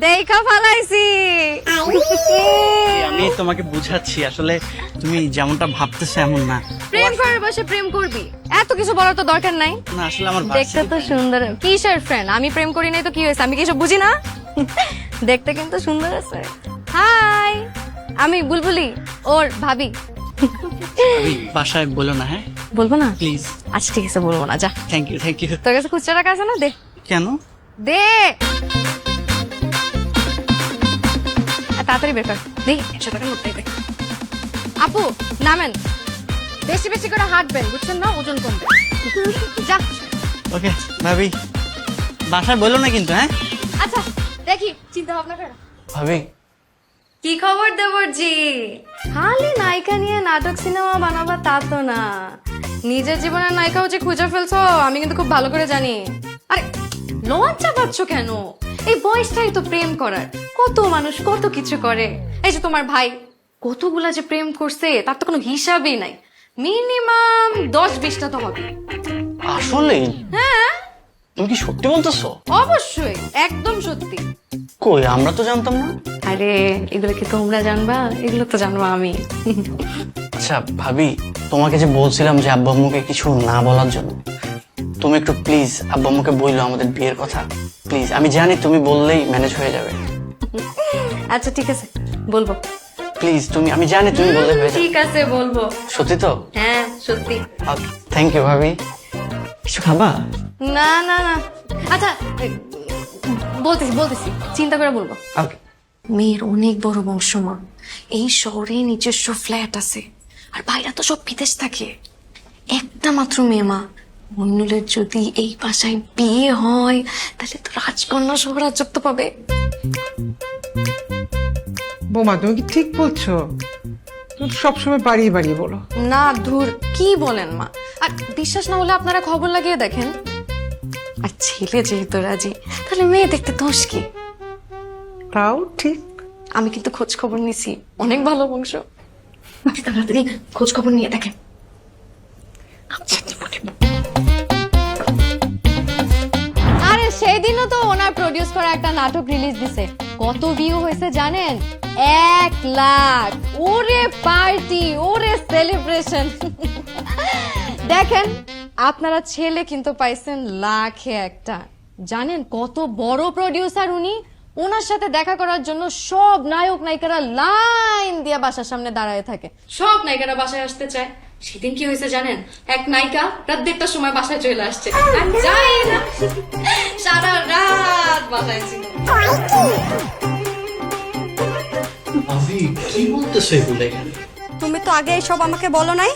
দেখা ফালাইছি। আমি তোমাকে বুঝাচ্ছি, আসলে তুমি যেমনটা ভাবতেছো এমন না। প্রেম করার বসে প্রেম করবি, এত কিছু বলার তো দরকার নাই। না আসলে আমার দেখতে তো সুন্দর। কিসের ফ্রেন্ড? আমি প্রেম করি নাই তো কি হয়েছে? আমি কি সব বুঝি না? দেখতে কিন্তু সুন্দর আছে। হাই, আমি বুলবুলি, ওর ভাবি। বাসায় বলো না, হ্যাঁ বলবো না? প্লিজ। আচ্ছা ঠিক আছে, বলবো না, যা। Thank you thank you. তোর কাছে খুচরা টাকা আছে না? দে কেন? দে, তাড়াতাড়ি বের কর। দে 100 টাকার নোটটাই দে। আপু নামেন, বেশি বেশি করে হাঁটবেন, বুঝছেন না? ওজন কমবে। যা। ওকে ভাবি, বাসায় বলো না কিন্তু, হ্যাঁ? আচ্ছা দেখি, চিন্তা ভাবনা কর। ভাবি কি খবর দেবরজি? খালি নায়িকা নিয়ে নাটক সিনেমা বানাবা তা তো না, নিজের জীবনের নায়িকাও যে খুঁজে ফেলছো আমি কিন্তু খুব ভালো করে জানি। আরে লজ্জা পাচ্ছ কেন? এই বয়সটাই তো প্রেম করার। কত মানুষ কত কিছু করে। এই যে তোমার ভাই কতগুলা যে প্রেম করছে তার তো কোনো হিসাবই নাই। মিনিমাম 10-20টা তো হবে। আসলে হ্যাঁ তুমি কি সত্যি বলতেছো? অবশ্যই, একদম সত্যি। কই, আমরা তো জানতাম না। আরে এগুলো কি তোমরা জানবা? এগুলো তো জানবো আমি। আচ্ছা ভাবি, তোমাকে যে বলছিলাম যে আব্বু আম্মুকে কিছু না বলার জন্য, তুমি একটু প্লিজ আব্বু আম্মুকে বললো আমাদের বিয়ের কথা। প্লিজ, আমি জানি তুমি বললেই ম্যানেজ হয়ে যাবে। আচ্ছা ঠিক আছে, বলবো। প্লিজ তুমি, আমি জানি তুমি বললে হয়ে যাবে। ঠিক আছে, বলবো। সত্যি তো? হ্যাঁ সত্যি। থ্যাংক ইউ ভাবি। কিছু খাবা? না না না, আচ্ছা বলতেছি বলতেছি, চিন্তা করে বলবো। ওকে। মেয়ের অনেক বড় বংশ মা, এই শহরে নিজস্ব ফ্ল্যাট আছে, আর বাইরে তো সব বিদেশ থাকে। একটা মাত্র মেয়ে মা, মইনুলের যদি এই বাসায় বিয়ে হয় তাহলে তো রাজকন্যা সহ রাজত্ব পাবে। বোমা, তুমি কি ঠিক বলছো? তুমি তো সবসময় বাড়িয়ে বাড়িয়ে বলো। না ধুর, কি বলেন মা? আর বিশ্বাস না হলে আপনারা খবর লাগিয়ে দেখেন। আর ছেলে যেহেতু রাজি, তাহলে মেয়ে দেখতে দোষ কি? তাও ঠিক। আমি কিন্তু খোঁজ খবর নিছি, অনেক ভালো বংশ। তাড়াতাড়ি খোঁজ খবর নিয়ে দেখেন। আরে সেই দিনও তো ওনার প্রডিউস করা একটা নাটক রিলিজ দিছে, কত ভিউ হয়েছে জানেন? 1 লাখ। ওরে পার্টি, ওরে সেলিব্রেশন। দেখেন আপনারা ছেলে কিন্তু পাইছেন লাখে একটা। জানেন কত বড় প্রডিউসার উনি? ওনার সাথে দেখা করার জন্য সব নায়ক নায়িকারা লাইন দিয়ে বাসার সামনে দাঁড়ায় থাকে। সব নায়িকারা বাসায় আসতে চায়। সেদিন কি হয়েছে জানেন? এক নায়িকা রাত 1:30টার সময় বাসায় চলে আসছে। আর যাই না, সারা রাত বাসায় ছিল। ভাবি কি বলতেছো এগুলো এখানে? তুমি তো আগে সব আমাকে বলো নাই?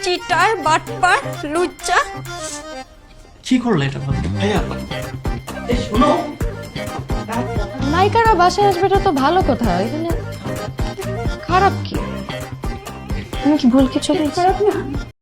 চিটার, বাটপার, লুচ্চা। কি করলে এটা ভাবি? ভাইয়া এই শোনো, নায়িকারা বাসায় আসবে, এটা তো ভালো কথা। এখানে খারাপ কি? আমি কি ভুল কিছু? খারাপ না।